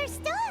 another star!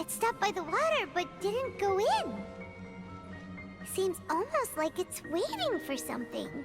Stopped by the water, but didn't go in. Seems almost like it's waiting for something.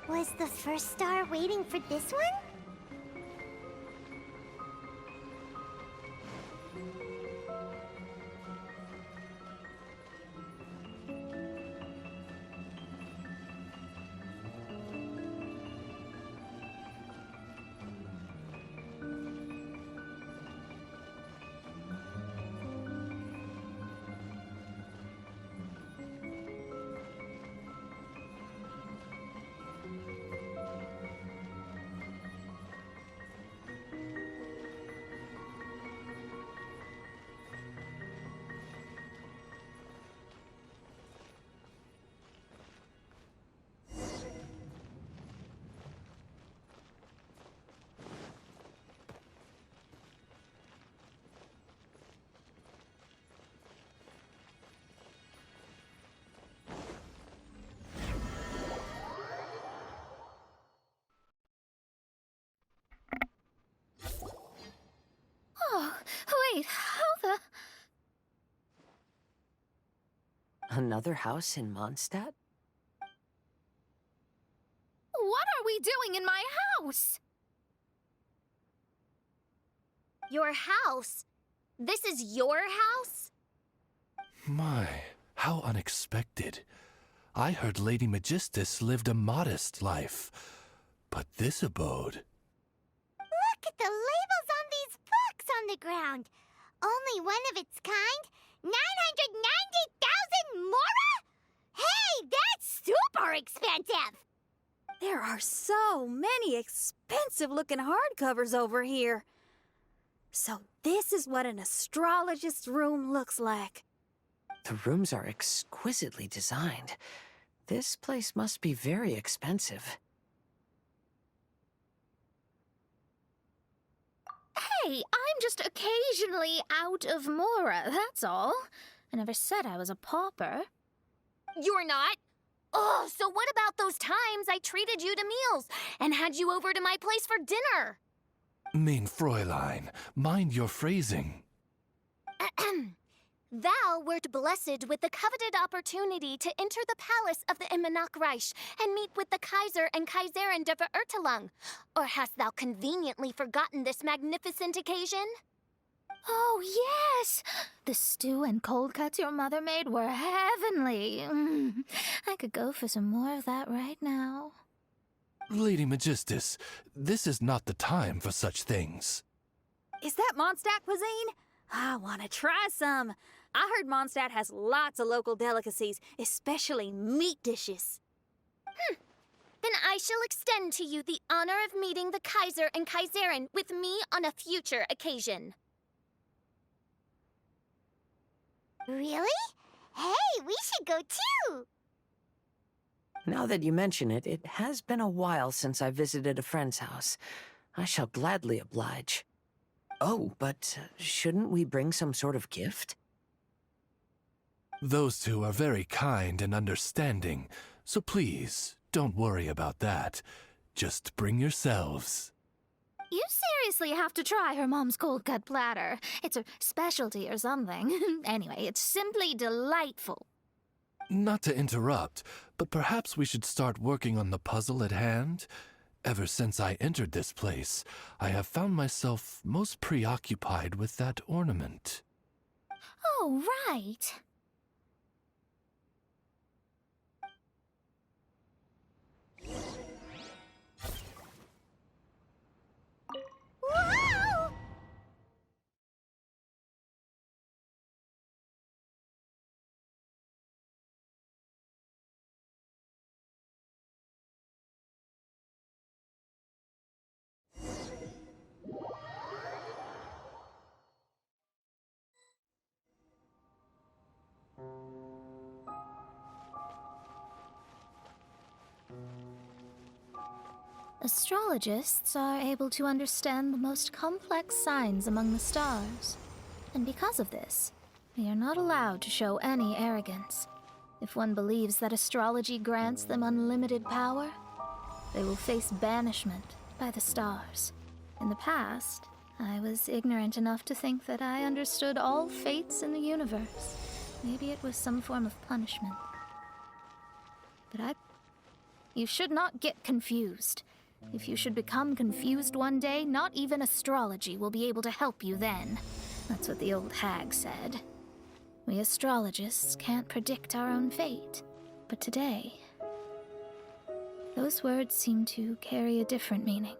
Was the first star waiting for this one? Another house in Mondstadt? What are we doing in my house? Your house? This is your house? My, how unexpected. I heard Lady Magistus lived a modest life, but this abode... Look at the labels on these books on the ground. Only one of its kind? 990,000 mora? Hey, that's super expensive! There are so many expensive-looking hardcovers over here. So this is what an astrologist's room looks like. The rooms are exquisitely designed. This place must be very expensive. Hey, I'm just occasionally out of mora, that's all. I never said I was a pauper. You're not? Oh, so what about those times I treated you to meals and had you over to my place for dinner? Mein Fräulein, mind your phrasing. Thou wert blessed with the coveted opportunity to enter the palace of the Immenachreich and meet with the Kaiser and Kaiserin der Verurteilung. Or hast thou conveniently forgotten this magnificent occasion? Oh, yes! The stew and cold cuts your mother made were heavenly. I could go for some more of that right now. Lady Magistus, this is not the time for such things. Is that Mondstadt cuisine? I want to try some. I heard Mondstadt has lots of local delicacies, especially meat dishes. Then I shall extend to you the honor of meeting the Kaiser and Kaiserin with me on a future occasion. Really? Hey, we should go too! Now that you mention it, it has been a while since I visited a friend's house. I shall gladly oblige. Oh, but shouldn't we bring some sort of gift? Those two are very kind and understanding, so please, don't worry about that. Just bring yourselves. You seriously have to try her mom's cold cut platter. It's her specialty or something. Anyway, it's simply delightful. Not to interrupt, but perhaps we should start working on the puzzle at hand? Ever since I entered this place, I have found myself most preoccupied with that ornament. Oh, right. Whoa! Astrologists are able to understand the most complex signs among the stars. And because of this, they are not allowed to show any arrogance. If one believes that astrology grants them unlimited power, they will face banishment by the stars. In the past, I was ignorant enough to think that I understood all fates in the universe. Maybe it was some form of punishment. But You should not get confused. If you should become confused one day, not even astrology will be able to help you then. That's what the old hag said. We astrologists can't predict our own fate. But today, those words seem to carry a different meaning.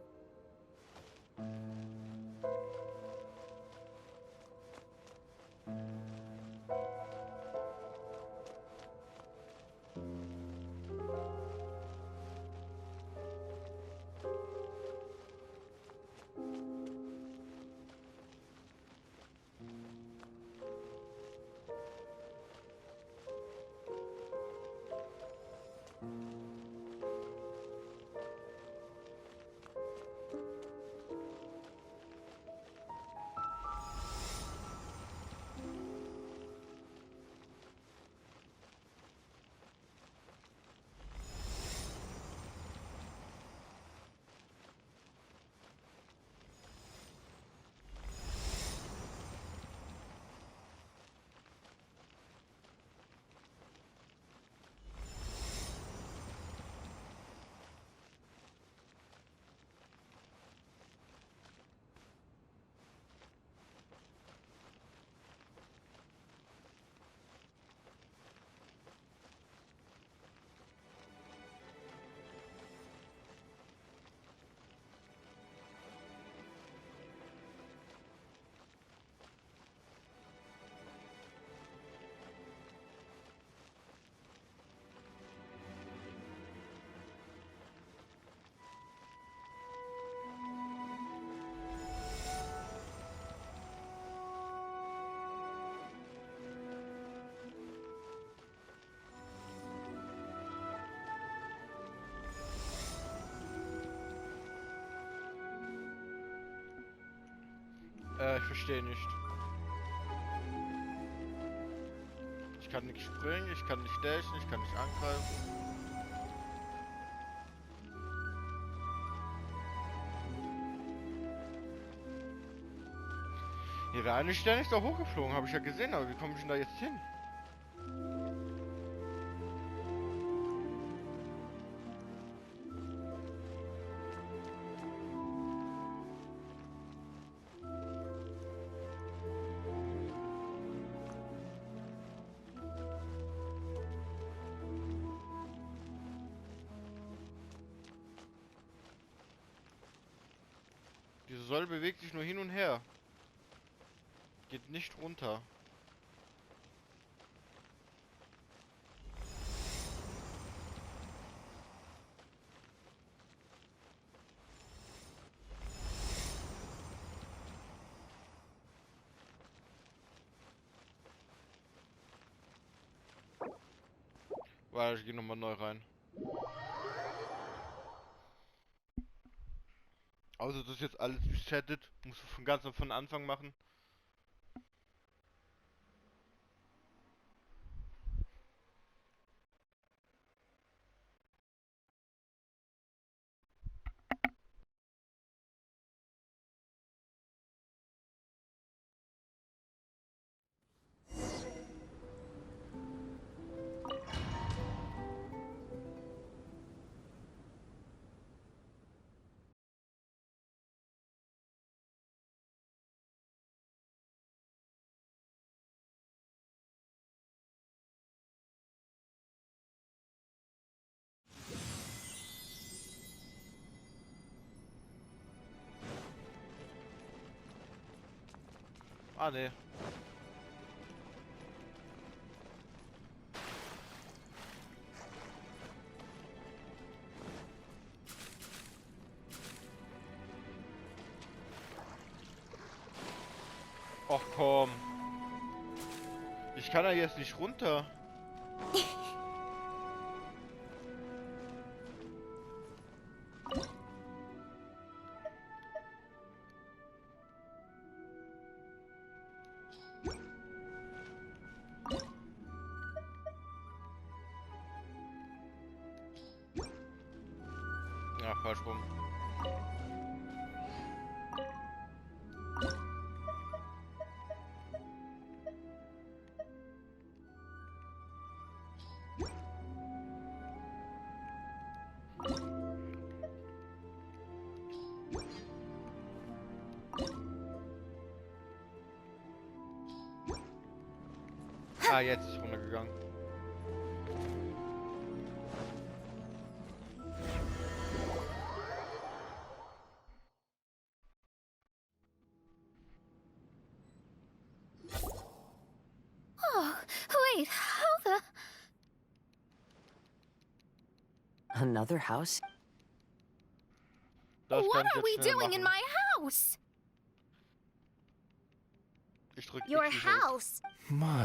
Ich verstehe nicht. Ich kann nicht springen, ich kann nicht dashen, ich kann nicht angreifen. Hier wäre eine Sterne ist doch hochgeflogen, habe ich ja gesehen, aber wie komme ich denn da jetzt hin? Diese Säule bewegt sich nur hin und her. Geht nicht runter. Warte, ich gehe nochmal neu rein. Also das ist jetzt alles resettet. Musst du von ganz von Anfang machen. Ah, ne. Och komm. Ich kann da jetzt nicht runter. Ja, falsch rum. Ah, jetzt ist es runtergegangen. Oh, wait, how the... Another house? Das What kann ich are jetzt we schnell doing in machen. my house? Ich drück Your X wie verrückt. house. My.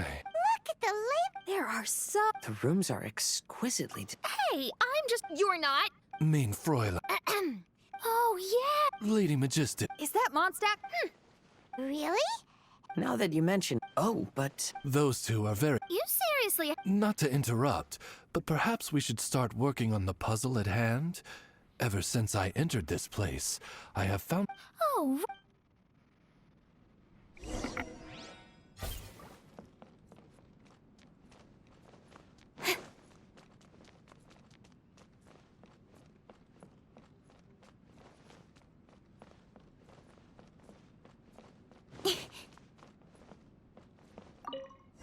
Look at the lamp. There are so... The rooms are exquisitely. Hey, I'm just... You're not. Mein Fräulein. Oh, yeah. Lady Magistic. Is that Mondstack? Really? Now that you mention. Oh, but. Those two are very... You seriously... Not to interrupt, but perhaps we should start working on the puzzle at hand? Ever since I entered this place, I have found... Oh,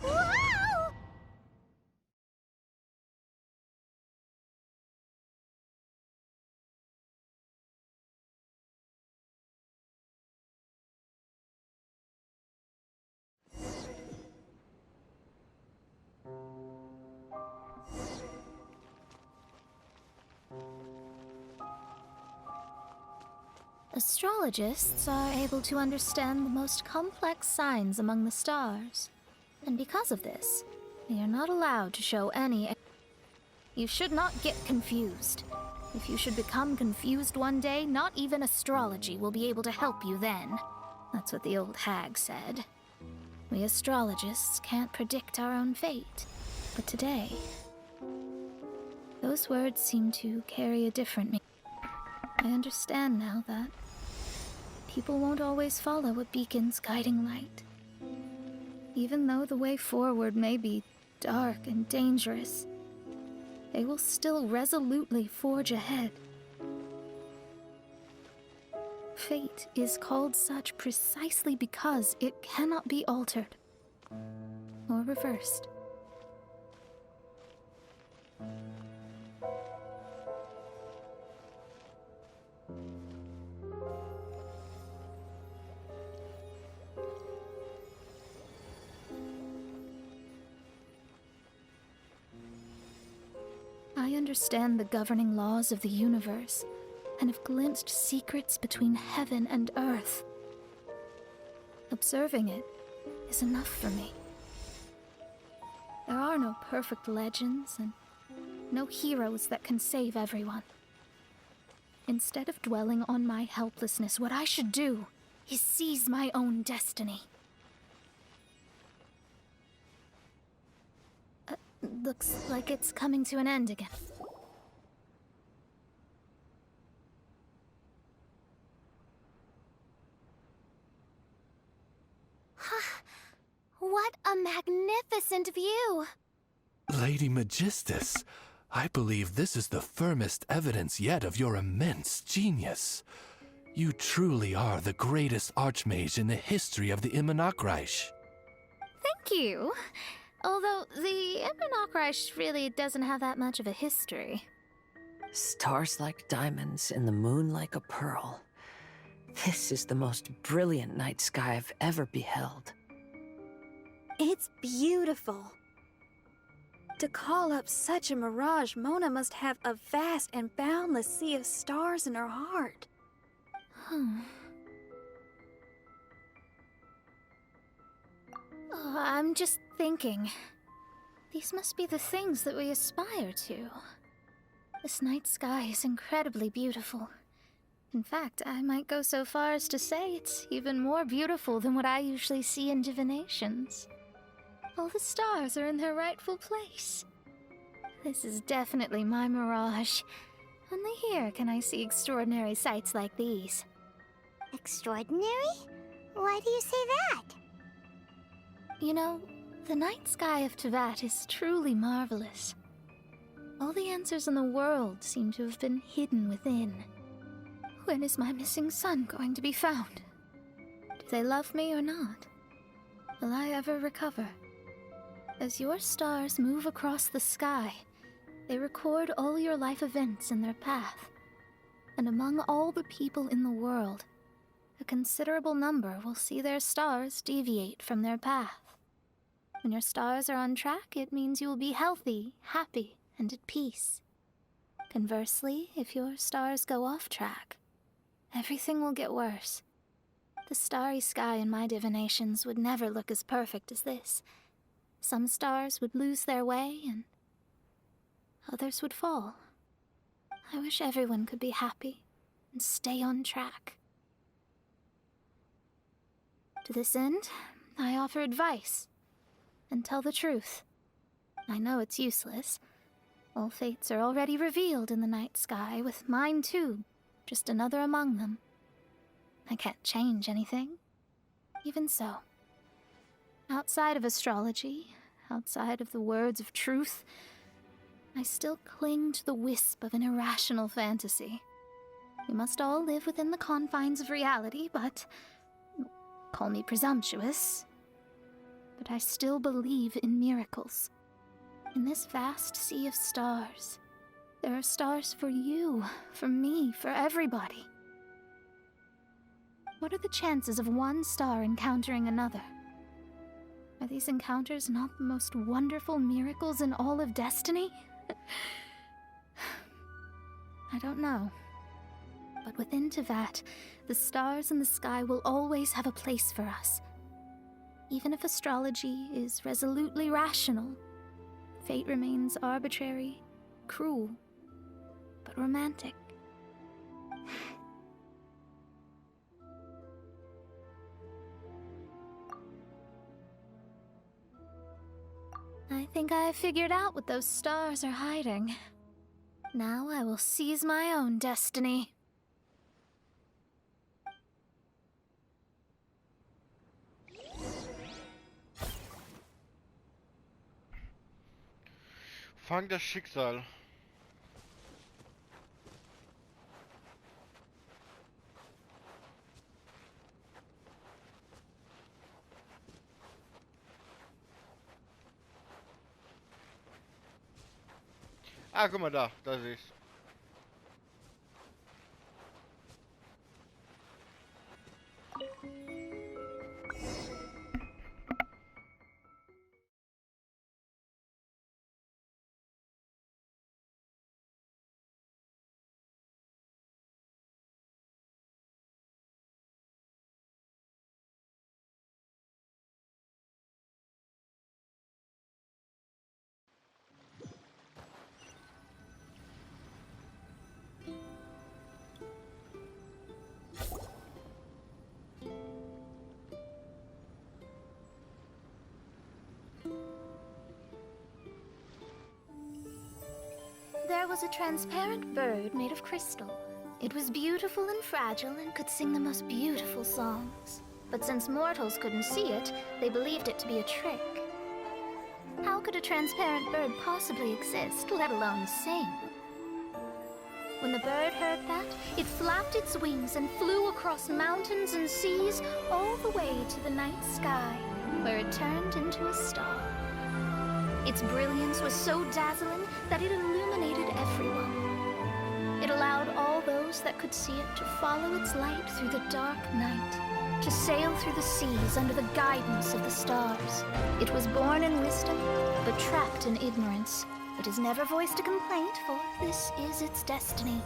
Wow! astrologists are able to understand the most complex signs among the stars. And because of this, they are not allowed to show any... You should not get confused. If you should become confused one day, not even astrology will be able to help you then. That's what the old hag said. We astrologists can't predict our own fate. But today, those words seem to carry a different meaning. I understand now that people won't always follow a beacon's guiding light. Even though the way forward may be dark and dangerous, they will still resolutely forge ahead. Fate is called such precisely because it cannot be altered or reversed. I understand the governing laws of the universe and have glimpsed secrets between heaven and earth. Observing it is enough for me. There are no perfect legends and no heroes that can save everyone. Instead of dwelling on my helplessness, what I should do is seize my own destiny. Looks like it's coming to an end again. What a magnificent view! Lady Magistus, I believe this is the firmest evidence yet of your immense genius. You truly are the greatest archmage in the history of the Immenachreich. Thank you. Although the Immenachreich really doesn't have that much of a history. Stars like diamonds and the moon like a pearl. This is the most brilliant night sky I've ever beheld. It's beautiful. To call up such a mirage, Mona must have a vast and boundless sea of stars in her heart. Oh, I'm just thinking. These must be the things that we aspire to. This night sky is incredibly beautiful. In fact, I might go so far as to say it's even more beautiful than what I usually see in divinations. All the stars are in their rightful place. This is definitely my mirage. Only here can I see extraordinary sights like these. Extraordinary? Why do you say that? You know, the night sky of Tevat is truly marvelous. All the answers in the world seem to have been hidden within. When is my missing son going to be found? Do they love me or not? Will I ever recover? As your stars move across the sky, they record all your life events in their path. And among all the people in the world, a considerable number will see their stars deviate from their path. When your stars are on track, it means you will be healthy, happy, and at peace. Conversely, if your stars go off track, everything will get worse. The starry sky in my divinations would never look as perfect as this. Some stars would lose their way, and others would fall. I wish everyone could be happy and stay on track. To this end, I offer advice and tell the truth. I know it's useless. All fates are already revealed in the night sky, with mine too, just another among them. I can't change anything. Even so, outside of astrology, outside of the words of truth, I still cling to the wisp of an irrational fantasy. We must all live within the confines of reality, but call me presumptuous. But I still believe in miracles. In this vast sea of stars, there are stars for you, for me, for everybody. What are the chances of one star encountering another? Are these encounters not the most wonderful miracles in all of destiny? I don't know. But within Tevat, the stars in the sky will always have a place for us. Even if astrology is resolutely rational, fate remains arbitrary, cruel, but romantic. I think I have figured out what those stars are hiding. Now I will seize my own destiny. Fang das Schicksal. Ah, guck mal da sehe ich's. There was a transparent bird made of crystal. It was beautiful and fragile and could sing the most beautiful songs. But since mortals couldn't see it, they believed it to be a trick. How could a transparent bird possibly exist, let alone sing? When the bird heard that, it flapped its wings and flew across mountains and seas all the way to the night sky, where it turned into a star. Its brilliance was so dazzling that it illuminated everyone. It allowed all those that could see it to follow its light through the dark night, to sail through the seas under the guidance of the stars. It was born in wisdom, but trapped in ignorance. It has never voiced a complaint, for this is its destiny.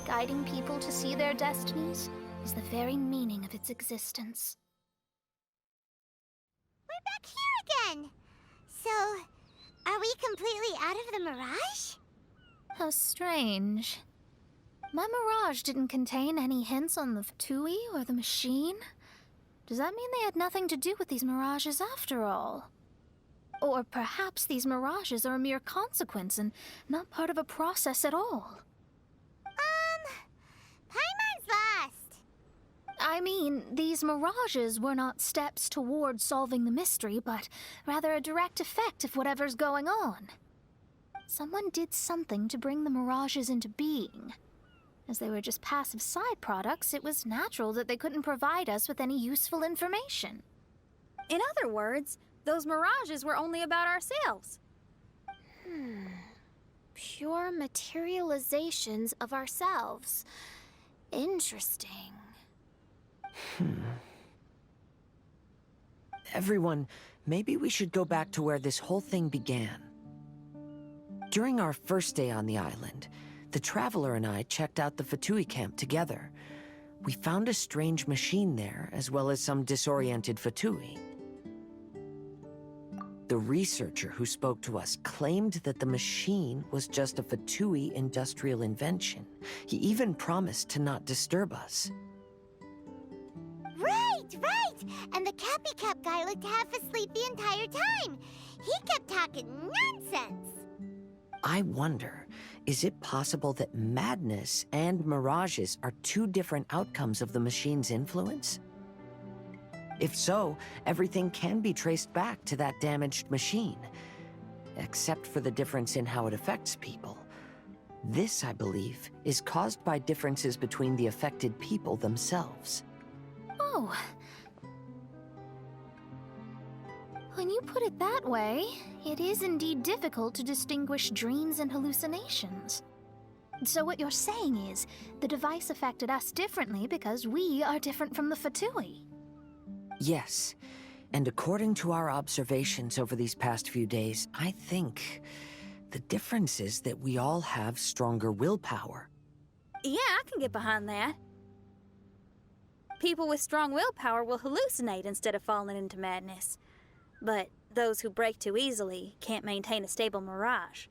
Guiding people to see their destinies is the very meaning of its existence. We're back here again! So, are we completely out of the mirage? How strange. My mirage didn't contain any hints on the Fatui or the machine. Does that mean they had nothing to do with these mirages after all? Or perhaps these mirages are a mere consequence and not part of a process at all? Paimon's lost. I mean, these mirages were not steps toward solving the mystery, but rather a direct effect of whatever's going on. Someone did something to bring the mirages into being. As they were just passive side products, it was natural that they couldn't provide us with any useful information. In other words, those mirages were only about ourselves. Pure materializations of ourselves. Interesting. Everyone, maybe we should go back to where this whole thing began. During our first day on the island, the Traveler and I checked out the Fatui camp together. We found a strange machine there, as well as some disoriented Fatui. The researcher who spoke to us claimed that the machine was just a Fatui industrial invention. He even promised to not disturb us. Right! And the Cappy Cap guy looked half asleep the entire time. He kept talking nonsense. I wonder, is it possible that madness and mirages are two different outcomes of the machine's influence? If so, everything can be traced back to that damaged machine, except for the difference in how it affects people. This, I believe, is caused by differences between the affected people themselves. Oh. When you put it that way, it is indeed difficult to distinguish dreams and hallucinations. So what you're saying is, the device affected us differently because we are different from the Fatui. Yes, and according to our observations over these past few days, I think the difference is that we all have stronger willpower. Yeah, I can get behind that. People with strong willpower will hallucinate instead of falling into madness. But those who break too easily can't maintain a stable mirage.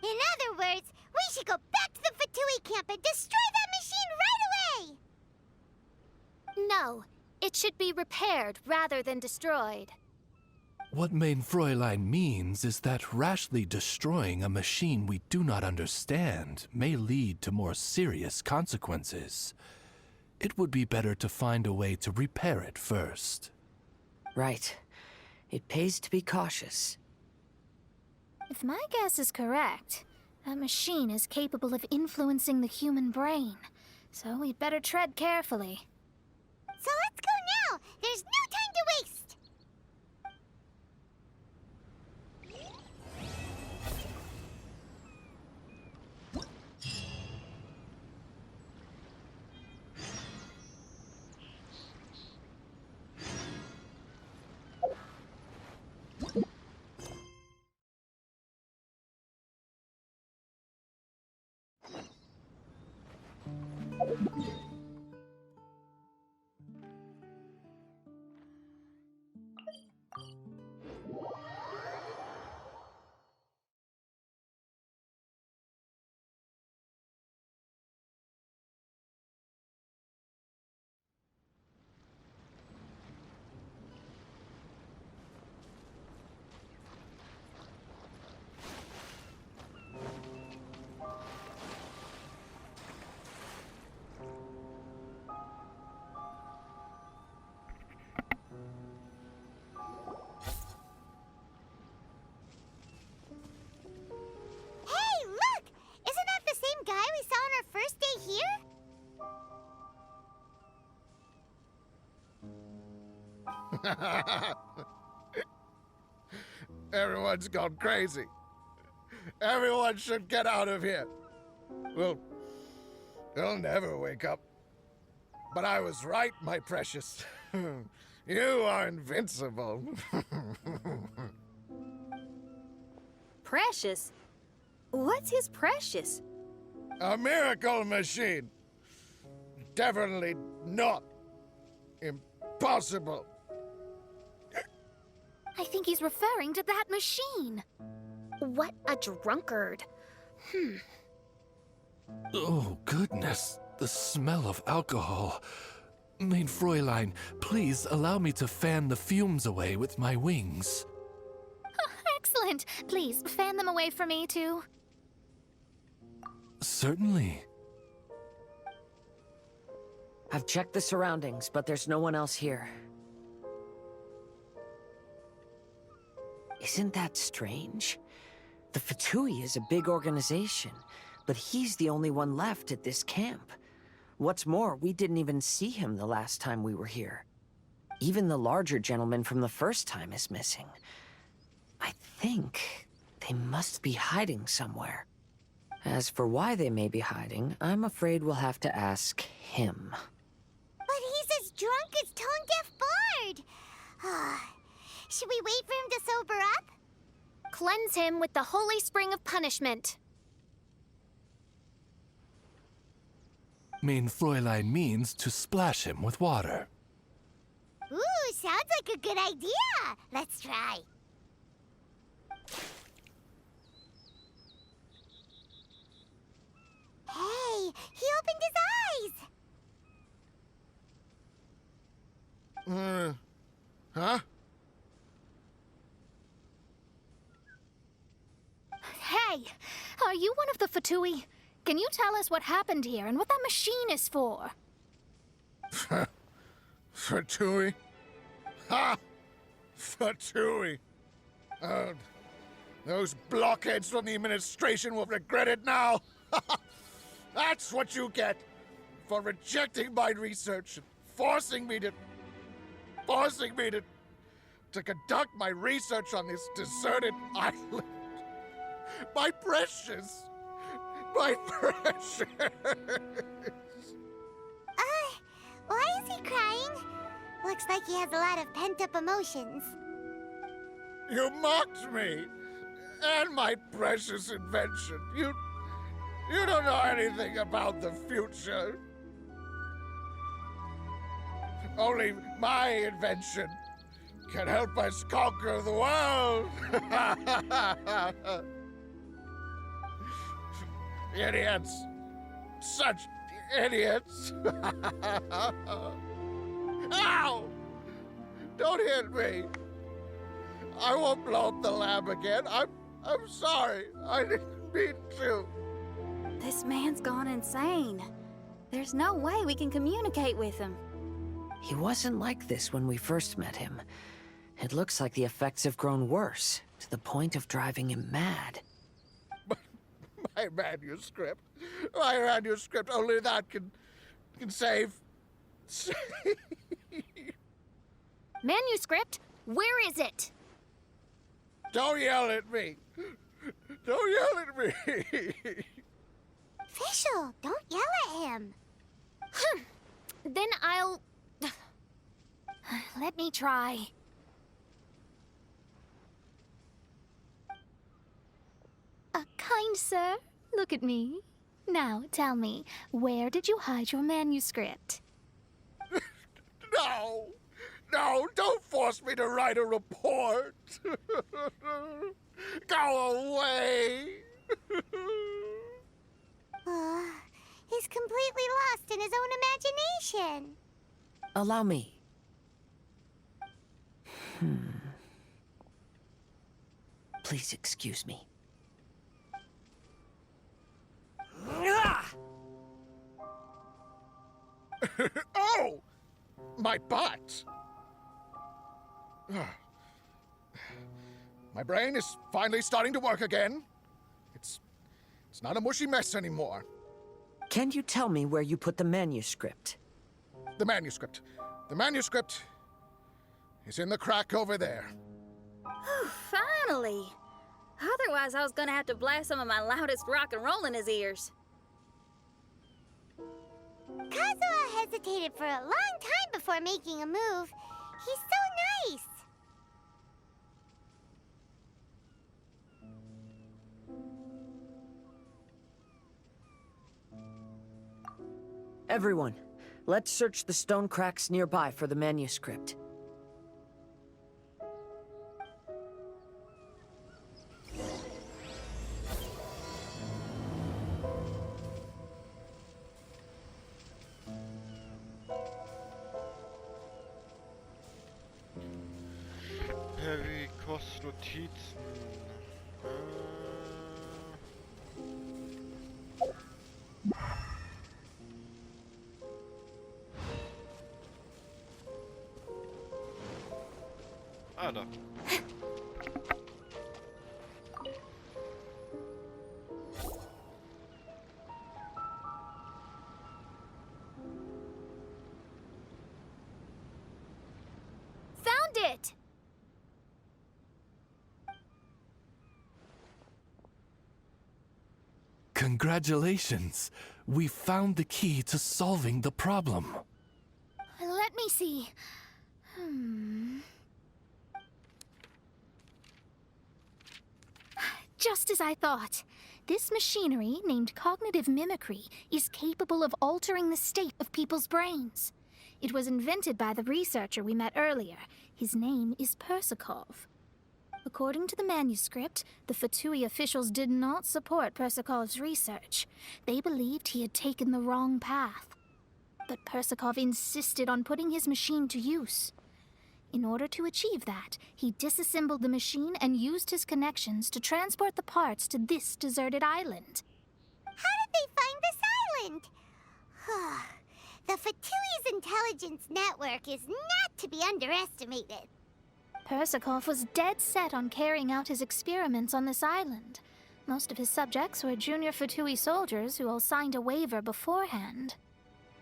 In other words, we should go back to the Fatui camp and destroy that machine right away! No, it should be repaired rather than destroyed. What mein Fräulein means is that rashly destroying a machine we do not understand may lead to more serious consequences. It would be better to find a way to repair it first. Right. It pays to be cautious. If my guess is correct, that machine is capable of influencing the human brain, so we'd better tread carefully. So let's go now! There's no time to waste! Everyone's gone crazy. Everyone should get out of here. Well, they'll never wake up. But I was right, my precious. You are invincible. Precious? What's his precious? A miracle machine. Definitely not impossible. I think he's referring to that machine. What a drunkard. Oh, goodness. The smell of alcohol. Mein Fräulein, please allow me to fan the fumes away with my wings. Excellent. Please, fan them away from me, too. Certainly. I've checked the surroundings, but there's no one else here. Isn't that strange? The Fatui is a big organization, but he's the only one left at this camp. What's more, we didn't even see him the last time we were here. Even the larger gentleman from the first time is missing. I think they must be hiding somewhere. As for why they may be hiding, I'm afraid we'll have to ask him. But he's as drunk as Tone-Deaf Bard! Should we wait for him to sober up? Cleanse him with the holy spring of punishment. Mein Fräulein means to splash him with water. Ooh, sounds like a good idea. Let's try. Hey, he opened his eyes. Huh? Hey, are you one of the Fatui? Can you tell us what happened here and what that machine is for? Fatui? Ha! Fatui! Those blockheads from the administration will regret it now! That's what you get for rejecting my research and forcing me to conduct my research on this deserted island. My precious! My precious! Why is he crying? Looks like he has a lot of pent-up emotions. You mocked me! And my precious invention. You don't know anything about the future. Only my invention can help us conquer the world. Idiots. Such idiots. Ow! Don't hit me. I won't blow up the lab again. I'm sorry. I didn't mean to. This man's gone insane. There's no way we can communicate with him. He wasn't like this when we first met him. It looks like the effects have grown worse, to the point of driving him mad. My manuscript. My manuscript. Only that can save. Manuscript? Where is it? Don't yell at me. Don't yell at me. Fischl, don't yell at him. Then I'll... Let me try. Kind sir, look at me. Now, tell me, where did you hide your manuscript? No. No, don't force me to write a report. Go away. He's completely lost in his own imagination. Allow me. Please excuse me. Oh! My butt! My brain is finally starting to work again. It's not a mushy mess anymore. Can you tell me where you put the manuscript? The manuscript. The manuscript is in the crack over there. Finally! Otherwise, I was gonna have to blast some of my loudest rock and roll in his ears. Kazuha hesitated for a long time before making a move. He's so nice. Everyone, let's search the stone cracks nearby for the manuscript. Perikos Notizen. Da. Found it! Congratulations! We found the key to solving the problem. Let me see. Just as I thought. This machinery, named cognitive mimicry, is capable of altering the state of people's brains. It was invented by the researcher we met earlier. His name is Persakov. According to the manuscript, the Fatui officials did not support Persakov's research. They believed he had taken the wrong path. But Persakov insisted on putting his machine to use. In order to achieve that, he disassembled the machine and used his connections to transport the parts to this deserted island. How did they find this island? The Fatui's intelligence network is not to be underestimated. Persakov was dead set on carrying out his experiments on this island. Most of his subjects were junior Fatui soldiers who all signed a waiver beforehand.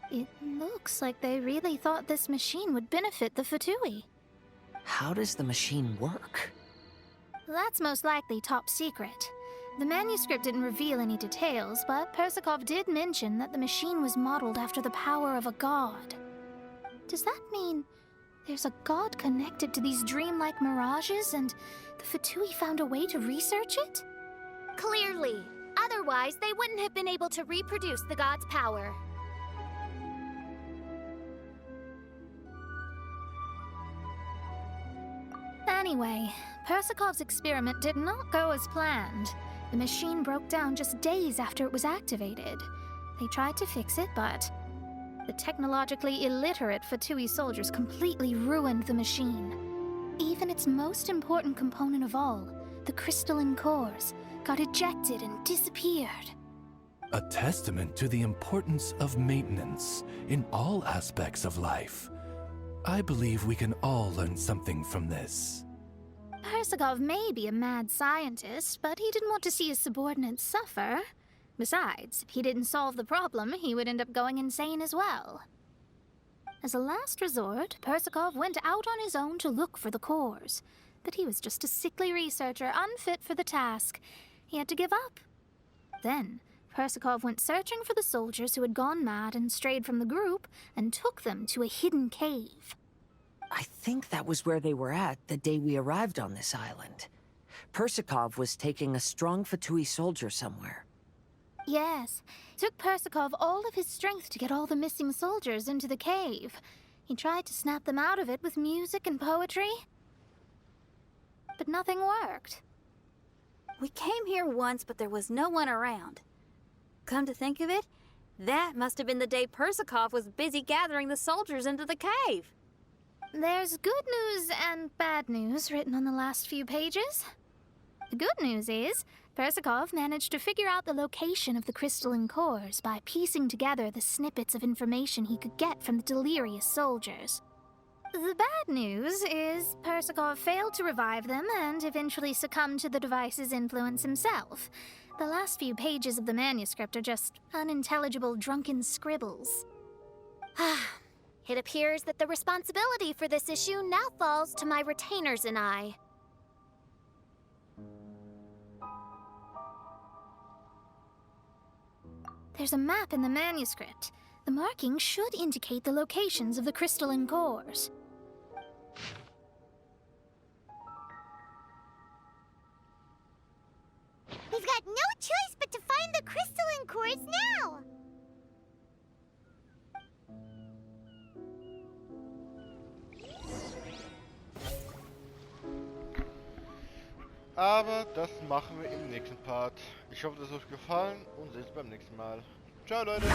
It looks like they really thought this machine would benefit the Fatui. How does the machine work? That's most likely top secret. The manuscript didn't reveal any details, but Persakov did mention that the machine was modeled after the power of a god. Does that mean there's a god connected to these dreamlike mirages, and the Fatui found a way to research it? Clearly. Otherwise, they wouldn't have been able to reproduce the god's power. Anyway, Persakov's experiment did not go as planned. The machine broke down just days after it was activated. They tried to fix it, but the technologically illiterate Fatui soldiers completely ruined the machine. even its most important component of all, the crystalline cores, got ejected and disappeared. A testament to the importance of maintenance in all aspects of life. I believe we can all learn something from this. Persakov may be a mad scientist, but he didn't want to see his subordinates suffer. Besides, if he didn't solve the problem, he would end up going insane as well. As a last resort, Persakov went out on his own to look for the cores. But he was just a sickly researcher, unfit for the task. He had to give up. Then, Persakov went searching for the soldiers who had gone mad and strayed from the group, and took them to a hidden cave. I think that was where they were at the day we arrived on this island. Persakov was taking a strong Fatui soldier somewhere. Yes, it took Persakov all of his strength to get all the missing soldiers into the cave. He tried to snap them out of it with music and poetry, but nothing worked. We came here once, but there was no one around. Come to think of it, that must have been the day Persakov was busy gathering the soldiers into the cave. There's good news and bad news written on the last few pages. The good news is, Persakov managed to figure out the location of the crystalline cores by piecing together the snippets of information he could get from the delirious soldiers. The bad news is Persakov failed to revive them and eventually succumbed to the device's influence himself. The last few pages of the manuscript are just unintelligible drunken scribbles. It appears that the responsibility for this issue now falls to my retainers and I. There's a map in the manuscript. The markings should indicate the locations of the crystalline cores. We've got no choice but to find the crystalline cores now! Aber das machen wir im nächsten Part. Ich hoffe, das hat euch gefallen und seht uns beim nächsten Mal. Ciao, Leute!